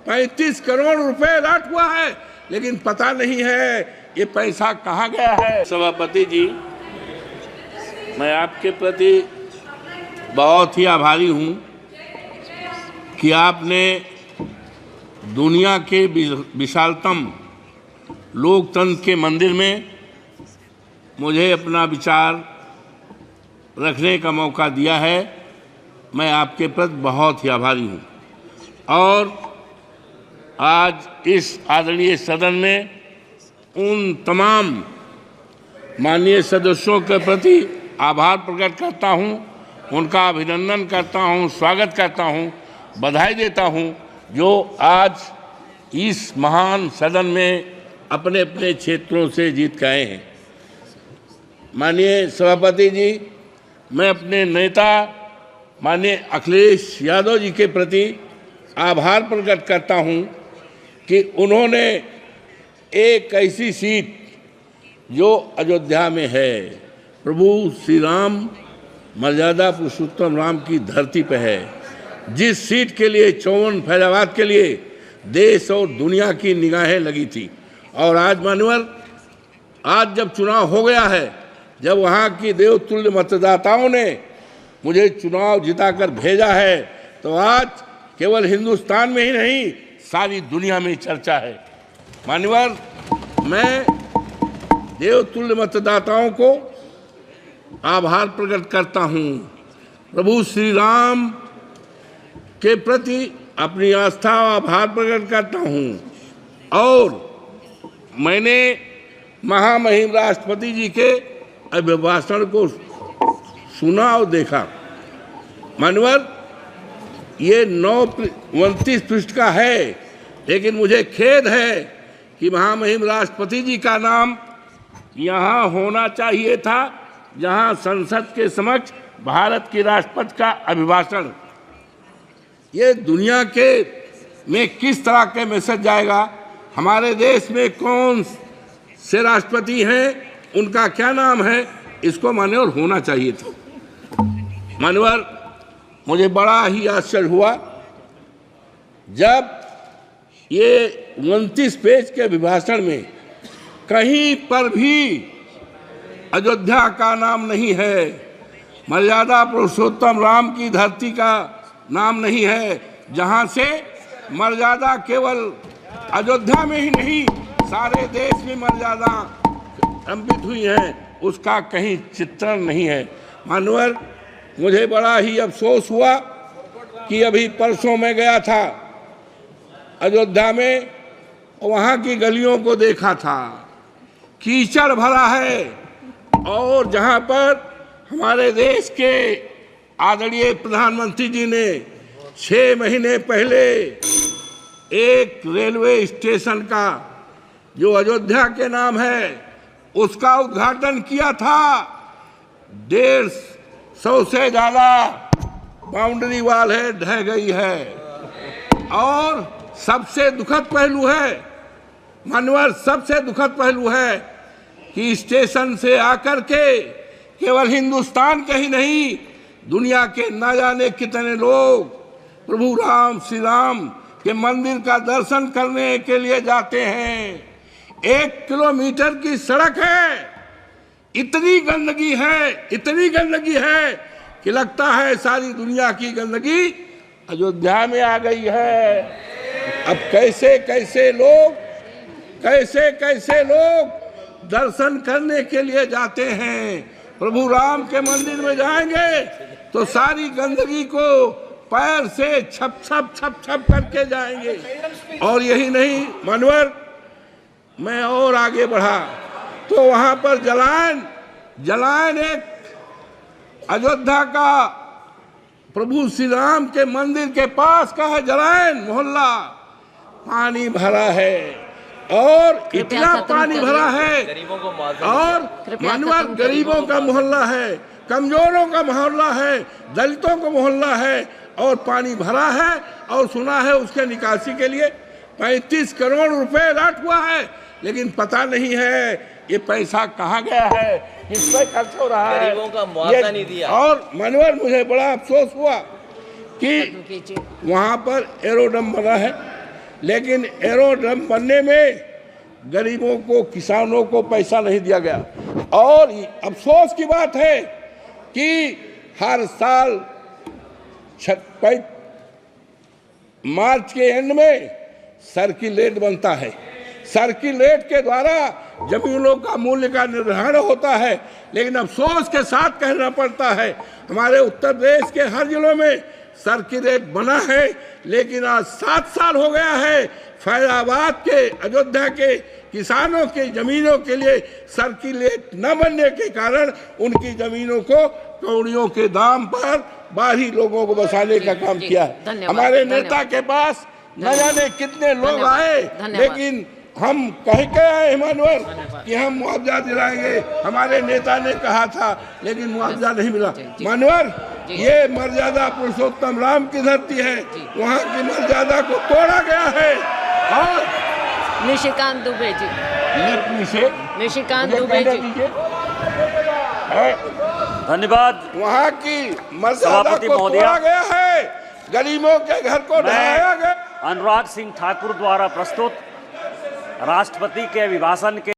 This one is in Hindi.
35 करोड़ रुपए अलॉट हुआ है, लेकिन पता नहीं है ये पैसा कहाँ गया है। सभापति जी, मैं आपके प्रति बहुत ही आभारी हूँ कि आपने दुनिया के विशालतम लोकतंत्र के मंदिर में मुझे अपना विचार रखने का मौका दिया है। मैं आपके प्रति बहुत ही आभारी हूँ और आज इस आदरणीय सदन में उन तमाम माननीय सदस्यों के प्रति आभार प्रकट करता हूँ, उनका अभिनंदन करता हूँ, स्वागत करता हूँ, बधाई देता हूँ जो आज इस महान सदन में अपने अपने क्षेत्रों से जीत के आए हैं। माननीय सभापति जी, मैं अपने नेता माननीय अखिलेश यादव जी के प्रति आभार प्रकट करता हूं कि उन्होंने एक ऐसी सीट जो अयोध्या में है, प्रभु श्री राम मर्यादा पुरुषोत्तम राम की धरती पे है, जिस सीट के लिए 54 फैजाबाद के लिए देश और दुनिया की निगाहें लगी थी। और आज मान्यवर, आज जब चुनाव हो गया है, जब वहाँ की देवतुल्य मतदाताओं ने मुझे चुनाव जिताकर भेजा है, तो आज केवल हिंदुस्तान में ही नहीं सारी दुनिया में चर्चा है। मान्यवर, मैं देवतुल्य मतदाताओं को आभार प्रकट करता हूँ, प्रभु श्री राम के प्रति अपनी आस्था और आभार प्रकट करता हूँ। और मैंने महामहिम राष्ट्रपति जी के अभिभाषण को सुना और देखा। मान्यवर, ये 29 पृष्ठ का है, लेकिन मुझे खेद है कि महामहिम राष्ट्रपति जी का नाम यहाँ होना चाहिए था, जहाँ संसद के समक्ष भारत के राष्ट्रपति का अभिभाषण। ये दुनिया के में किस तरह के मैसेज जाएगा, हमारे देश में कौन से राष्ट्रपति हैं, उनका क्या नाम है, इसको मान्यवर होना चाहिए था। मान्यवर, मुझे बड़ा ही आश्चर्य हुआ जब ये 29 पेज के अभिभाषण में कहीं पर भी अयोध्या का नाम नहीं है, मर्यादा पुरुषोत्तम राम की धरती का नाम नहीं है, जहां से मर्यादा केवल अयोध्या में ही नहीं सारे देश में मर्यादा अंकित हुई है, उसका कहीं चित्रण नहीं है। मान्यवर, मुझे बड़ा ही अफसोस हुआ कि अभी परसों मैं गया था अयोध्या में, वहाँ की गलियों को देखा था, कीचड़ भरा है। और जहाँ पर हमारे देश के आदरणीय प्रधानमंत्री जी ने 6 महीने पहले एक रेलवे स्टेशन का जो अयोध्या के नाम है उसका उद्घाटन किया था। 150 से ज़्यादा बाउंड्री वाल है, ढह गई है। और सबसे दुखद पहलू है मान्यवर, सबसे दुखद पहलू है कि स्टेशन से आकर के केवल हिंदुस्तान के ही नहीं, दुनिया के न जाने कितने लोग प्रभु राम श्री राम के मंदिर का दर्शन करने के लिए जाते हैं। 1 किलोमीटर की सड़क है, इतनी गंदगी है, इतनी गंदगी है कि लगता है सारी दुनिया की गंदगी अयोध्या में आ गई है। अब कैसे कैसे लोग दर्शन करने के लिए जाते हैं, प्रभु राम के मंदिर में जाएंगे तो सारी गंदगी को पैर से छप करके जाएंगे। और यही नहीं मान्यवर, मैं और आगे बढ़ा तो वहाँ पर जलायन एक अयोध्या का प्रभु श्री राम के मंदिर के पास का है जलायन मोहल्ला, पानी भरा है और इतना पानी भरा है। और मानवर, गरीबों का मोहल्ला है, कमजोरों का मोहल्ला है, दलितों का मोहल्ला है और पानी भरा है। और सुना है उसके निकासी के लिए 35 करोड़ रुपए अलॉट हुआ है, लेकिन पता नहीं है ये पैसा कहाँ गया है, किस पे खर्च हो रहा है, गरीबों का मुआवजा नहीं दिया। और मानवर, मुझे बड़ा अफसोस हुआ कि वहाँ पर एरोड्रम बना है, लेकिन एरोड्रम बनने में गरीबों को, किसानों को पैसा नहीं दिया गया। और अफसोस की बात है कि हर साल मार्च के एंड में सर्किलेट बनता है। सर्किलेट के द्वारा जमीनों का मूल्य का निर्धारण होता है, लेकिन अफसोस के साथ कहना पड़ता है हमारे उत्तर प्रदेश के हर जिलों में सर्किलेट बना है, लेकिन आज 7 साल हो गया है फैजाबाद के, अयोध्या के किसानों की जमीनों के लिए सर्किलेट न बनने के कारण उनकी जमीनों को कौड़ियों के दाम पर बाहरी लोगों को बसाने का काम किया है। हमारे नेता के पास न जाने कितने लोग आए, लेकिन हम कह के आए हिमानवर कि हम मुआवजा दिलाएंगे, हमारे नेता ने कहा था, लेकिन मुआवजा नहीं मिला। मानवर, ये मर्यादा पुरुषोत्तम राम की धरती है, वहाँ की मर्यादा को तोड़ा गया है। और निशिकांत दुबे जी, निशिकांत दुबे जी, धन्यवाद। वहाँ की मर्यादा को तोड़ा गया है, गरीबों के घर को ढहाया गया। अनुराग सिंह ठाकुर द्वारा प्रस्तुत राष्ट्रपति के अभिभाषण के